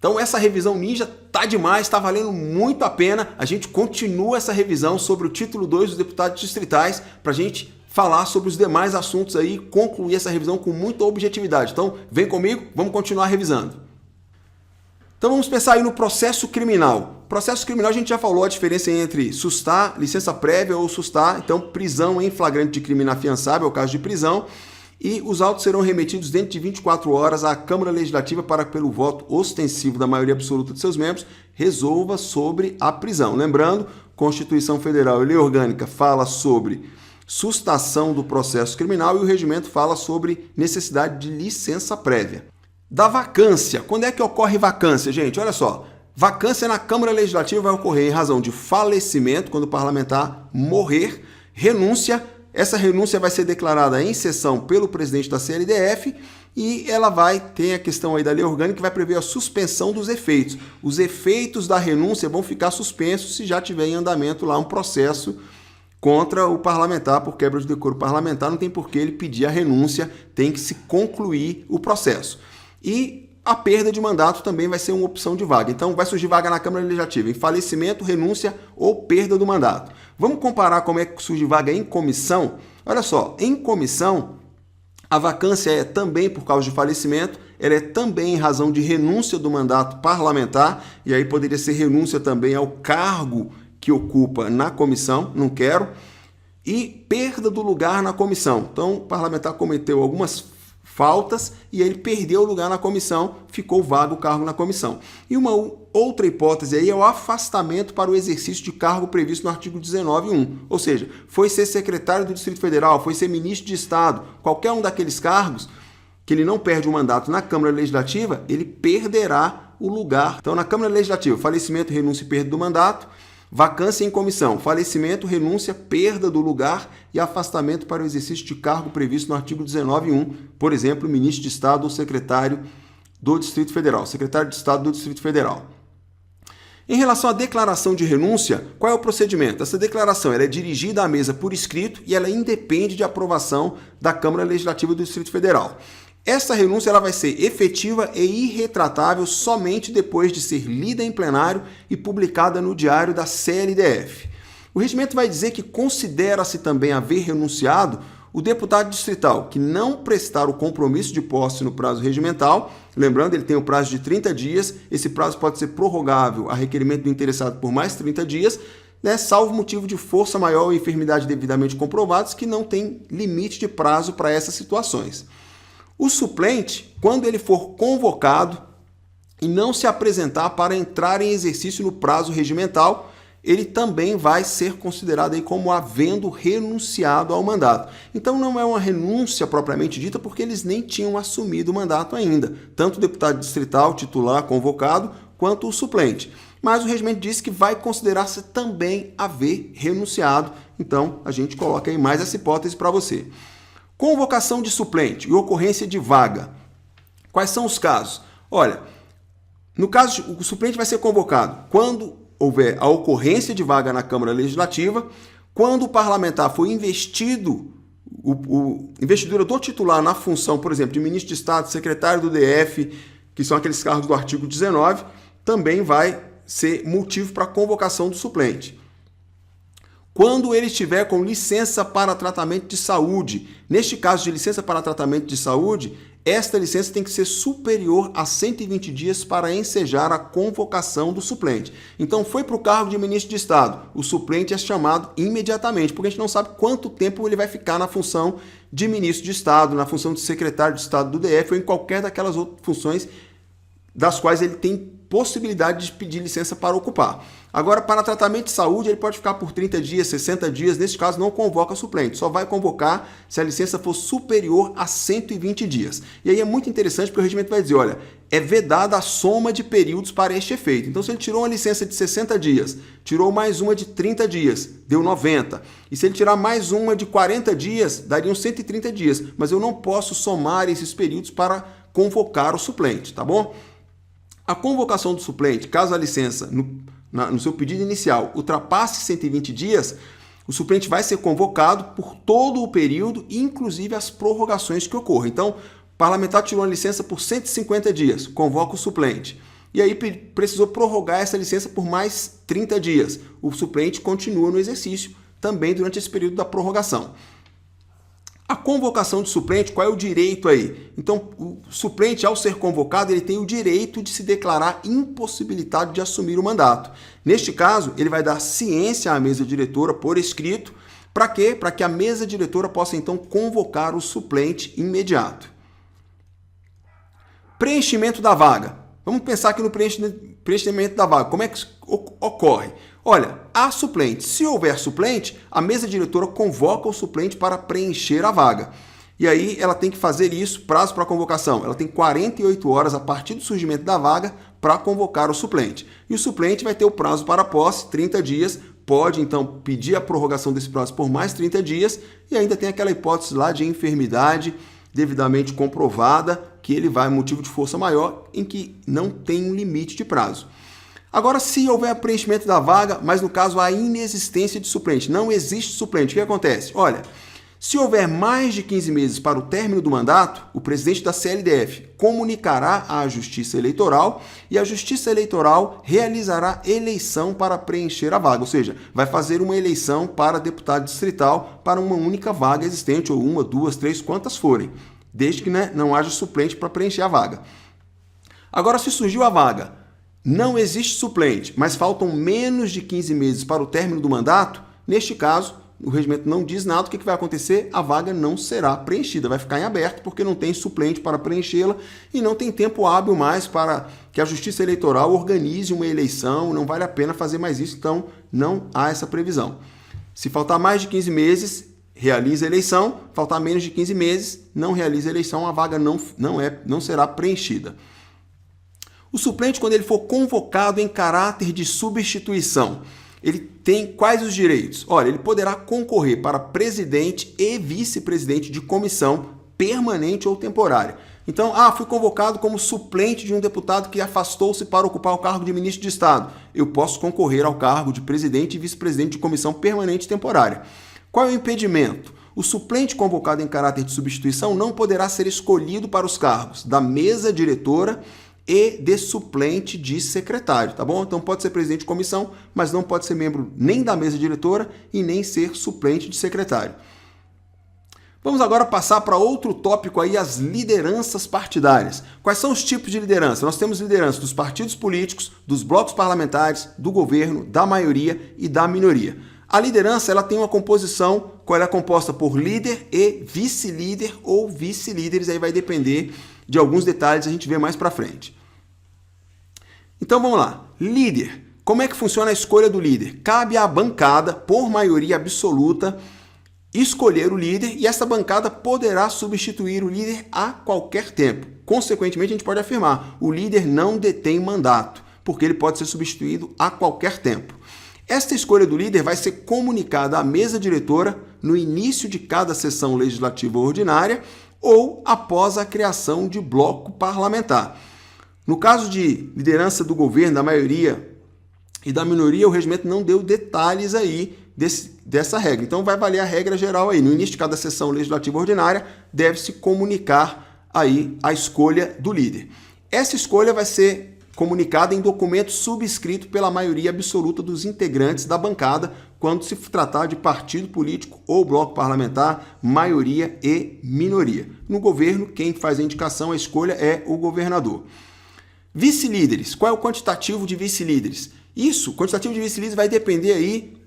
Então essa revisão ninja tá demais, tá valendo muito a pena. A gente continua essa revisão sobre o título 2 dos deputados distritais para a gente falar sobre os demais assuntos aí, concluir essa revisão com muita objetividade. Então vem comigo, vamos continuar revisando. Então vamos pensar aí no processo criminal. Processo criminal a gente já falou a diferença entre sustar, licença prévia ou sustar, então prisão em flagrante de crime inafiançável, é o caso de prisão, e os autos serão remetidos dentro de 24 horas à Câmara Legislativa para que, pelo voto ostensivo da maioria absoluta de seus membros, resolva sobre a prisão. Lembrando, Constituição Federal e Lei Orgânica fala sobre sustação do processo criminal e o regimento fala sobre necessidade de licença prévia. Da vacância. Quando é que ocorre vacância, gente? Olha só. Vacância na Câmara Legislativa vai ocorrer em razão de falecimento, quando o parlamentar morrer, renúncia. Essa renúncia vai ser declarada em sessão pelo presidente da CLDF e ela vai ter a questão aí da lei orgânica que vai prever a suspensão dos efeitos. Os efeitos da renúncia vão ficar suspensos se já tiver em andamento lá um processo contra o parlamentar por quebra de decoro parlamentar. Não tem por que ele pedir a renúncia, tem que se concluir o processo. E a perda de mandato também vai ser uma opção de vaga. Então vai surgir vaga na Câmara Legislativa em falecimento, renúncia ou perda do mandato. Vamos comparar como é que surge vaga em comissão? Olha só, em comissão, a vacância é também por causa de falecimento, ela é também em razão de renúncia do mandato parlamentar, e aí poderia ser renúncia também ao cargo que ocupa na comissão, não quero, e perda do lugar na comissão. Então, o parlamentar cometeu algumas faltas e ele perdeu o lugar na comissão, ficou vago o cargo na comissão. E uma outra hipótese aí é o afastamento para o exercício de cargo previsto no artigo 19.1. Ou seja, foi ser secretário do Distrito Federal, foi ser ministro de Estado, qualquer um daqueles cargos que ele não perde o mandato na Câmara Legislativa, ele perderá o lugar. Então, na Câmara Legislativa, falecimento, renúncia e perda do mandato. Vacância em comissão, falecimento, renúncia, perda do lugar e afastamento para o exercício de cargo previsto no artigo 19.1, por exemplo, ministro de Estado ou secretário do Distrito Federal, secretário de Estado do Distrito Federal. Em relação à declaração de renúncia, qual é o procedimento? Essa declaração ela é dirigida à mesa por escrito e ela independe de aprovação da Câmara Legislativa do Distrito Federal. Essa renúncia ela vai ser efetiva e irretratável somente depois de ser lida em plenário e publicada no Diário da CLDF. O regimento vai dizer que considera-se também haver renunciado o deputado distrital que não prestar o compromisso de posse no prazo regimental. Lembrando, ele tem o prazo de 30 dias, esse prazo pode ser prorrogável a requerimento do interessado por mais 30 dias, salvo motivo de força maior ou enfermidade devidamente comprovados, que não tem limite de prazo para essas situações. O suplente, quando ele for convocado e não se apresentar para entrar em exercício no prazo regimental, ele também vai ser considerado aí como havendo renunciado ao mandato. Então não é uma renúncia propriamente dita, porque eles nem tinham assumido o mandato ainda, tanto o deputado distrital, titular, convocado, quanto o suplente. Mas o regimento diz que vai considerar-se também haver renunciado, então a gente coloca aí mais essa hipótese para você. Convocação de suplente e ocorrência de vaga. Quais são os casos? Olha, no caso, o suplente vai ser convocado quando houver a ocorrência de vaga na Câmara Legislativa, quando o parlamentar for investido, investidura do titular na função, por exemplo, de ministro de Estado, secretário do DF, que são aqueles cargos do artigo 19, também vai ser motivo para a convocação do suplente. Quando ele estiver com licença para tratamento de saúde. Neste caso de licença para tratamento de saúde, esta licença tem que ser superior a 120 dias para ensejar a convocação do suplente. Então, foi para o cargo de ministro de Estado. O suplente é chamado imediatamente, porque a gente não sabe quanto tempo ele vai ficar na função de ministro de Estado, na função de secretário de Estado do DF ou em qualquer daquelas outras funções das quais ele tem possibilidade de pedir licença para ocupar. Agora, para tratamento de saúde, ele pode ficar por 30 dias, 60 dias, nesse caso não convoca suplente, só vai convocar se a licença for superior a 120 dias. E aí é muito interessante porque o regimento vai dizer, olha, é vedada a soma de períodos para este efeito. Então, se ele tirou uma licença de 60 dias, tirou mais uma de 30 dias, deu 90. E se ele tirar mais uma de 40 dias, dariam 130 dias. Mas eu não posso somar esses períodos para convocar o suplente, tá bom? A convocação do suplente, caso a licença no seu pedido inicial ultrapasse 120 dias, o suplente vai ser convocado por todo o período, inclusive as prorrogações que ocorram. Então, o parlamentar tirou uma licença por 150 dias, convoca o suplente. e aí precisou prorrogar essa licença por mais 30 dias. O suplente continua no exercício também durante esse período da prorrogação. A convocação de suplente, qual é o direito aí? Então, o suplente, ao ser convocado, ele tem o direito de se declarar impossibilitado de assumir o mandato. Neste caso, ele vai dar ciência à mesa diretora por escrito. Para quê? Para que a mesa diretora possa, então, convocar o suplente imediato. Preenchimento da vaga. Vamos pensar aqui no preenchimento da vaga. Como é que ocorre? Olha, há suplente. Se houver suplente, a mesa diretora convoca o suplente para preencher a vaga. E aí ela tem que fazer isso, prazo para convocação. Ela tem 48 horas a partir do surgimento da vaga para convocar o suplente. E o suplente vai ter o prazo para posse, 30 dias. Pode, então, pedir a prorrogação desse prazo por mais 30 dias. E ainda tem aquela hipótese lá de enfermidade devidamente comprovada, que ele vai motivo de força maior, em que não tem um limite de prazo. Agora, se houver preenchimento da vaga, mas no caso a inexistência de suplente, não existe suplente, o que acontece? Olha, se houver mais de 15 meses para o término do mandato, o presidente da CLDF comunicará à Justiça Eleitoral e a Justiça Eleitoral realizará eleição para preencher a vaga, ou seja, vai fazer uma eleição para deputado distrital para uma única vaga existente, ou uma, duas, três, quantas forem, desde que não haja suplente para preencher a vaga. Agora, se surgiu a vaga, não existe suplente, mas faltam menos de 15 meses para o término do mandato, neste caso, o regimento não diz nada, o que vai acontecer? A vaga não será preenchida, vai ficar em aberto porque não tem suplente para preenchê-la e não tem tempo hábil mais para que a Justiça Eleitoral organize uma eleição, não vale a pena fazer mais isso, então não há essa previsão. Se faltar mais de 15 meses, realiza a eleição, faltar menos de 15 meses, não realiza a eleição, a vaga não será preenchida. O suplente, quando ele for convocado em caráter de substituição, ele tem quais os direitos? Olha, ele poderá concorrer para presidente e vice-presidente de comissão permanente ou temporária. Então, fui convocado como suplente de um deputado que afastou-se para ocupar o cargo de ministro de Estado. Eu posso concorrer ao cargo de presidente e vice-presidente de comissão permanente e temporária. Qual é o impedimento? O suplente convocado em caráter de substituição não poderá ser escolhido para os cargos da mesa diretora e de suplente de secretário, tá bom? Então pode ser presidente de comissão, mas não pode ser membro nem da mesa diretora e nem ser suplente de secretário. Vamos agora passar para outro tópico aí, as lideranças partidárias. Quais são os tipos de liderança? Nós temos liderança dos partidos políticos, dos blocos parlamentares, do governo, da maioria e da minoria. A liderança ela tem uma composição, ela é composta por líder e vice-líder ou vice-líderes, aí vai depender de alguns detalhes, a gente vê mais para frente. Então vamos lá. Líder. Como é que funciona a escolha do líder? Cabe à bancada, por maioria absoluta, escolher o líder e essa bancada poderá substituir o líder a qualquer tempo. Consequentemente, a gente pode afirmar, o líder não detém mandato, porque ele pode ser substituído a qualquer tempo. Esta escolha do líder vai ser comunicada à mesa diretora no início de cada sessão legislativa ordinária ou após a criação de bloco parlamentar. No caso de liderança do governo, da maioria e da minoria, o regimento não deu detalhes aí dessa regra. Então vai valer a regra geral aí. No início de cada sessão legislativa ordinária, deve-se comunicar aí a escolha do líder. Essa escolha vai ser comunicada em documento subscrito pela maioria absoluta dos integrantes da bancada, quando se tratar de partido político ou bloco parlamentar, maioria e minoria. No governo, quem faz a indicação, a escolha é o governador. Vice-líderes. Qual é o quantitativo de vice-líderes? Isso, o quantitativo de vice-líderes vai depender aí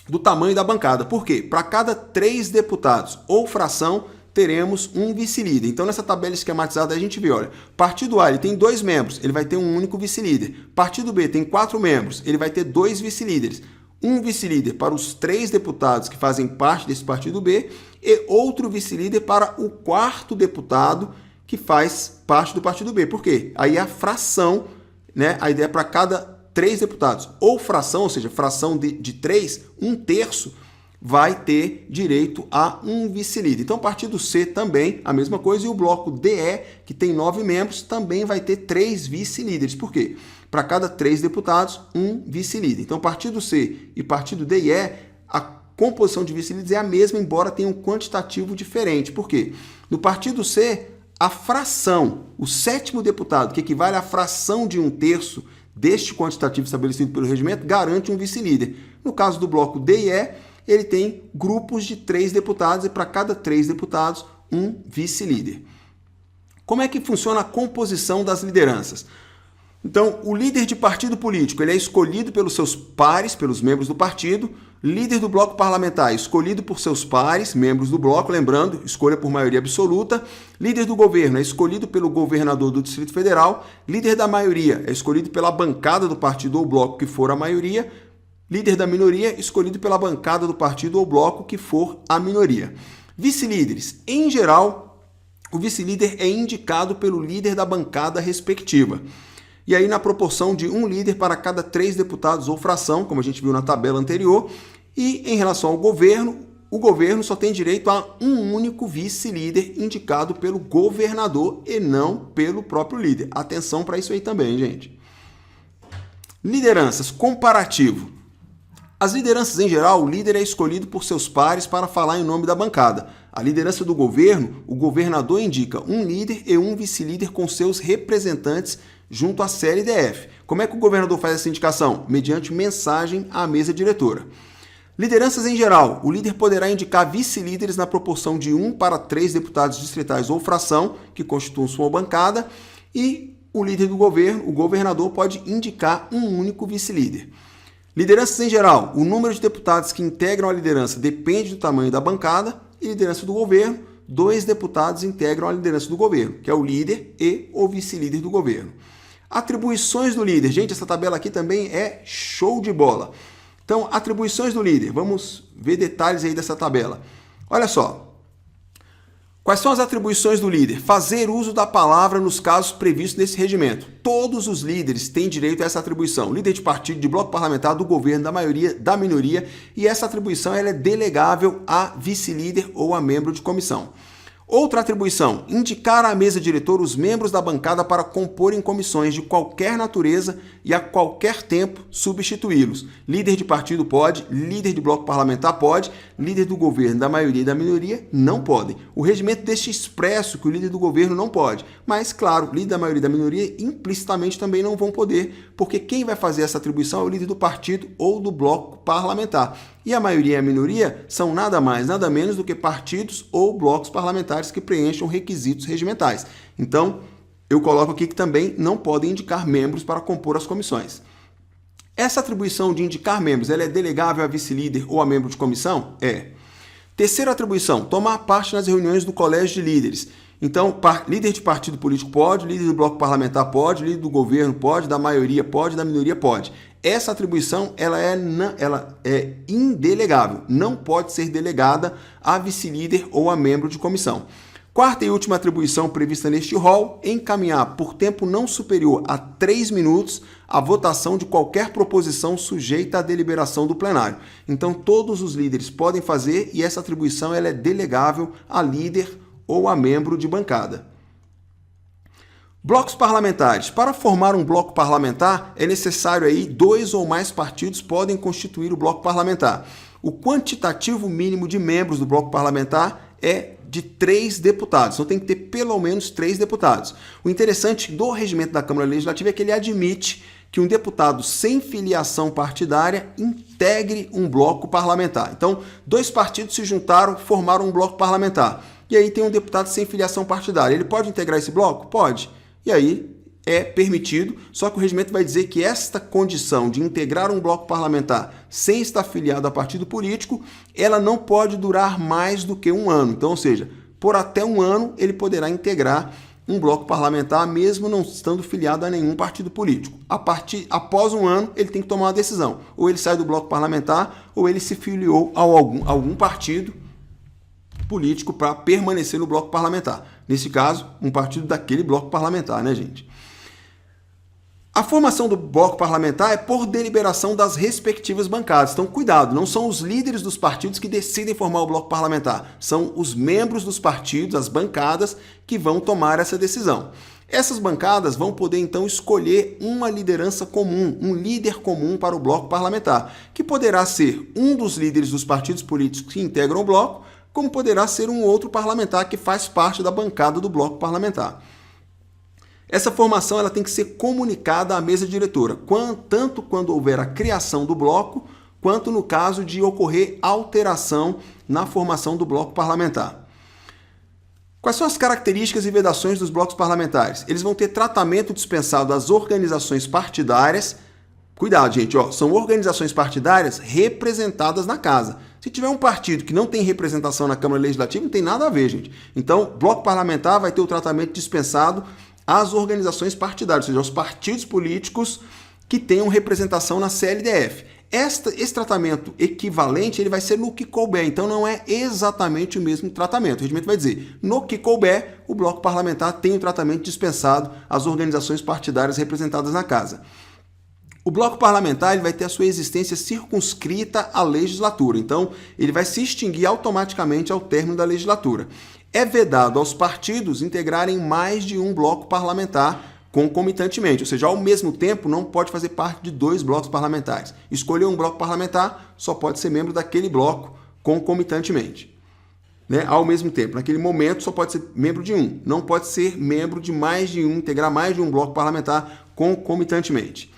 do tamanho da bancada. Por quê? Para cada 3 deputados ou fração, teremos um vice-líder. Então, nessa tabela esquematizada, a gente vê, olha, partido A ele tem 2 membros, ele vai ter um único vice-líder. Partido B tem 4 membros, ele vai ter 2 vice-líderes. Um vice-líder para os 3 deputados que fazem parte desse partido B e outro vice-líder para o 4º deputado que faz parte do partido B. Por quê? Aí a fração, né? A ideia é para cada 3 deputados. Ou fração, ou seja, fração de 3, 1/3, vai ter direito a um vice-líder. Então, o partido C também, a mesma coisa, e o bloco DE, que tem 9 membros, também vai ter 3 vice-líderes. Por quê? Para cada 3 deputados, um vice-líder. Então, partido C e partido D e E, a composição de vice-líderes é a mesma, embora tenha um quantitativo diferente. Por quê? No partido C, a fração, o 7º deputado, que equivale à fração de 1/3 deste quantitativo estabelecido pelo regimento, garante um vice-líder. No caso do bloco D e E, ele tem grupos de 3 deputados e para cada 3 deputados, um vice-líder. Como é que funciona a composição das lideranças? Então, o líder de partido político ele é escolhido pelos seus pares, pelos membros do partido. Líder do bloco parlamentar, escolhido por seus pares, membros do bloco, lembrando, escolha por maioria absoluta. Líder do governo é escolhido pelo governador do Distrito Federal. Líder da maioria é escolhido pela bancada do partido ou bloco que for a maioria. Líder da minoria, escolhido pela bancada do partido ou bloco que for a minoria. Vice-líderes, em geral, o vice-líder é indicado pelo líder da bancada respectiva. E aí na proporção de um líder para cada 3 deputados ou fração, como a gente viu na tabela anterior. E em relação ao governo, o governo só tem direito a um único vice-líder indicado pelo governador e não pelo próprio líder. Atenção para isso aí também, gente. Lideranças, comparativo. As lideranças em geral, o líder é escolhido por seus pares para falar em nome da bancada. A liderança do governo, o governador indica um líder e um vice-líder com seus representantes junto à CLDF. Como é que o governador faz essa indicação? Mediante mensagem à mesa diretora. Lideranças em geral, o líder poderá indicar vice-líderes na proporção de 1 para 3 deputados distritais ou fração, que constituam sua bancada, e o líder do governo, o governador, pode indicar um único vice-líder. Lideranças em geral, o número de deputados que integram a liderança depende do tamanho da bancada, e liderança do governo, 2 deputados integram a liderança do governo, que é o líder e o vice-líder do governo. Atribuições do líder. Gente, essa tabela aqui também é show de bola. Então, atribuições do líder. Vamos ver detalhes aí dessa tabela. Olha só. Quais são as atribuições do líder? Fazer uso da palavra nos casos previstos nesse regimento. Todos os líderes têm direito a essa atribuição. Líder de partido, de bloco parlamentar, do governo, da maioria, da minoria. E essa atribuição ela é delegável a vice-líder ou a membro de comissão. Outra atribuição, indicar à mesa diretora os membros da bancada para comporem comissões de qualquer natureza e a qualquer tempo substituí-los. Líder de partido pode, líder de bloco parlamentar pode, líder do governo, da maioria e da minoria não podem. O regimento deixa expresso que o líder do governo não pode, mas, claro, líder da maioria e da minoria implicitamente também não vão poder, porque quem vai fazer essa atribuição é o líder do partido ou do bloco parlamentar. E a maioria e a minoria são nada mais, nada menos do que partidos ou blocos parlamentares que preencham requisitos regimentais. Então, eu coloco aqui que também não podem indicar membros para compor as comissões. Essa atribuição de indicar membros, ela é delegável a vice-líder ou a membro de comissão? É. Terceira atribuição, tomar parte nas reuniões do colégio de líderes. Então, líder de partido político pode, líder do bloco parlamentar pode, líder do governo pode, da maioria pode, da minoria pode. Essa atribuição ela é indelegável, não pode ser delegada a vice-líder ou a membro de comissão. Quarta e última atribuição prevista neste rol, encaminhar por tempo não superior a 3 minutos a votação de qualquer proposição sujeita à deliberação do plenário. Então, todos os líderes podem fazer e essa atribuição ela é delegável a líder ou a membro de bancada. Blocos parlamentares. Para formar um bloco parlamentar, é necessário aí 2 ou mais partidos podem constituir o bloco parlamentar. O quantitativo mínimo de membros do bloco parlamentar é de 3 deputados. Então tem que ter pelo menos 3 deputados. O interessante do regimento da Câmara Legislativa é que ele admite que um deputado sem filiação partidária integre um bloco parlamentar. Então, 2 partidos se juntaram, formaram um bloco parlamentar. E aí tem um deputado sem filiação partidária. Ele pode integrar esse bloco? Pode. E aí é permitido, só que o regimento vai dizer que esta condição de integrar um bloco parlamentar sem estar filiado a partido político, ela não pode durar mais do que 1 ano. Então, ou seja, por até 1 ano ele poderá integrar um bloco parlamentar mesmo não estando filiado a nenhum partido político. Após 1 ano, ele tem que tomar uma decisão. Ou ele sai do bloco parlamentar ou ele se filiou a algum partido político para permanecer no bloco parlamentar. Nesse caso, um partido daquele bloco parlamentar, né, gente? A formação do bloco parlamentar é por deliberação das respectivas bancadas. Então, cuidado, não são os líderes dos partidos que decidem formar o bloco parlamentar. São os membros dos partidos, as bancadas, que vão tomar essa decisão. Essas bancadas vão poder, então, escolher uma liderança comum, um líder comum para o bloco parlamentar, que poderá ser um dos líderes dos partidos políticos que integram o bloco, como poderá ser um outro parlamentar que faz parte da bancada do bloco parlamentar. Essa formação ela tem que ser comunicada à mesa diretora, tanto quando houver a criação do bloco, quanto no caso de ocorrer alteração na formação do bloco parlamentar. Quais são as características e vedações dos blocos parlamentares? Eles vão ter tratamento dispensado às organizações partidárias. Cuidado, gente, são organizações partidárias representadas na casa. Se tiver um partido que não tem representação na Câmara Legislativa, não tem nada a ver, gente. Então, bloco parlamentar vai ter o tratamento dispensado às organizações partidárias, ou seja, aos partidos políticos que tenham representação na CLDF. Esse tratamento equivalente ele vai ser no que couber, então não é exatamente o mesmo tratamento. O regimento vai dizer, no que couber, o bloco parlamentar tem o tratamento dispensado às organizações partidárias representadas na casa. O bloco parlamentar ele vai ter a sua existência circunscrita à legislatura, então ele vai se extinguir automaticamente ao término da legislatura. É vedado aos partidos integrarem mais de um bloco parlamentar concomitantemente, ou seja, ao mesmo tempo não pode fazer parte de 2 blocos parlamentares. Escolher um bloco parlamentar, só pode ser membro daquele bloco concomitantemente. Ao mesmo tempo, naquele momento só pode ser membro de um, não pode ser membro de mais de um, integrar mais de um bloco parlamentar concomitantemente.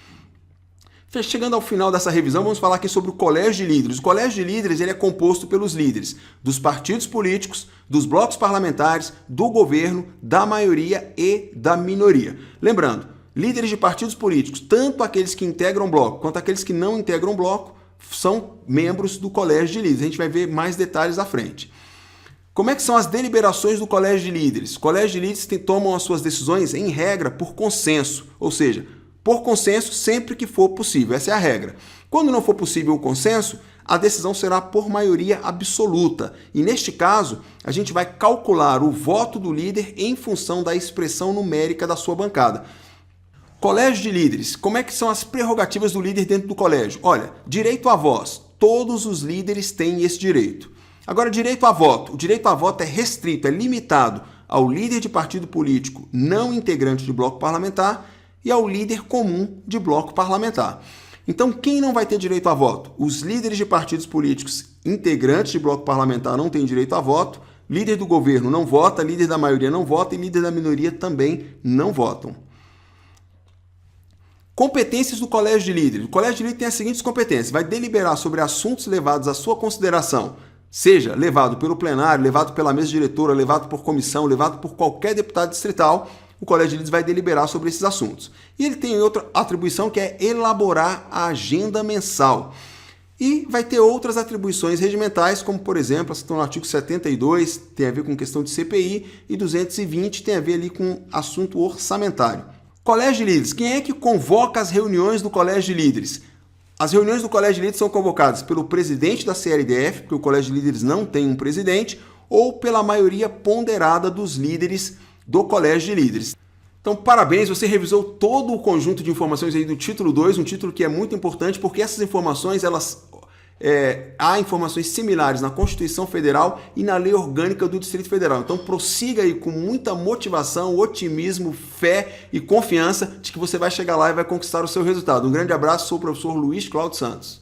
Chegando ao final dessa revisão, vamos falar aqui sobre o Colégio de Líderes. O Colégio de Líderes ele é composto pelos líderes dos partidos políticos, dos blocos parlamentares, do governo, da maioria e da minoria. Lembrando, líderes de partidos políticos, tanto aqueles que integram bloco quanto aqueles que não integram bloco, são membros do Colégio de Líderes. A gente vai ver mais detalhes à frente. Como é que são as deliberações do Colégio de Líderes? O Colégio de Líderes tomam as suas decisões, em regra, por consenso, ou seja, por consenso sempre que for possível. Essa é a regra. Quando não for possível o consenso, a decisão será por maioria absoluta. E neste caso, a gente vai calcular o voto do líder em função da expressão numérica da sua bancada. Colégio de líderes. Como é que são as prerrogativas do líder dentro do colégio? Olha, direito à voz. Todos os líderes têm esse direito. Agora, direito a voto. O direito a voto é restrito, é limitado ao líder de partido político não integrante de bloco parlamentar e ao líder comum de bloco parlamentar. Então, quem não vai ter direito a voto? Os líderes de partidos políticos integrantes de bloco parlamentar não têm direito a voto, líder do governo não vota, líder da maioria não vota e líder da minoria também não votam. Competências do Colégio de Líderes. O Colégio de Líderes tem as seguintes competências. Vai deliberar sobre assuntos levados à sua consideração, seja levado pelo plenário, levado pela mesa diretora, levado por comissão, levado por qualquer deputado distrital. O Colégio de Líderes vai deliberar sobre esses assuntos. E ele tem outra atribuição que é elaborar a agenda mensal. E vai ter outras atribuições regimentais, como por exemplo, estão no artigo 72, tem a ver com questão de CPI, e 220 tem a ver ali com assunto orçamentário. Colégio de Líderes. Quem é que convoca as reuniões do Colégio de Líderes? As reuniões do Colégio de Líderes são convocadas pelo presidente da CLDF, porque o Colégio de Líderes não tem um presidente, ou pela maioria ponderada dos líderes do Colégio de Líderes. Então, parabéns, você revisou todo o conjunto de informações aí do título 2, um título que é muito importante porque essas informações, há informações similares na Constituição Federal e na Lei Orgânica do Distrito Federal. Então, prossiga aí com muita motivação, otimismo, fé e confiança de que você vai chegar lá e vai conquistar o seu resultado. Um grande abraço, sou o professor Luiz Cláudio Santos.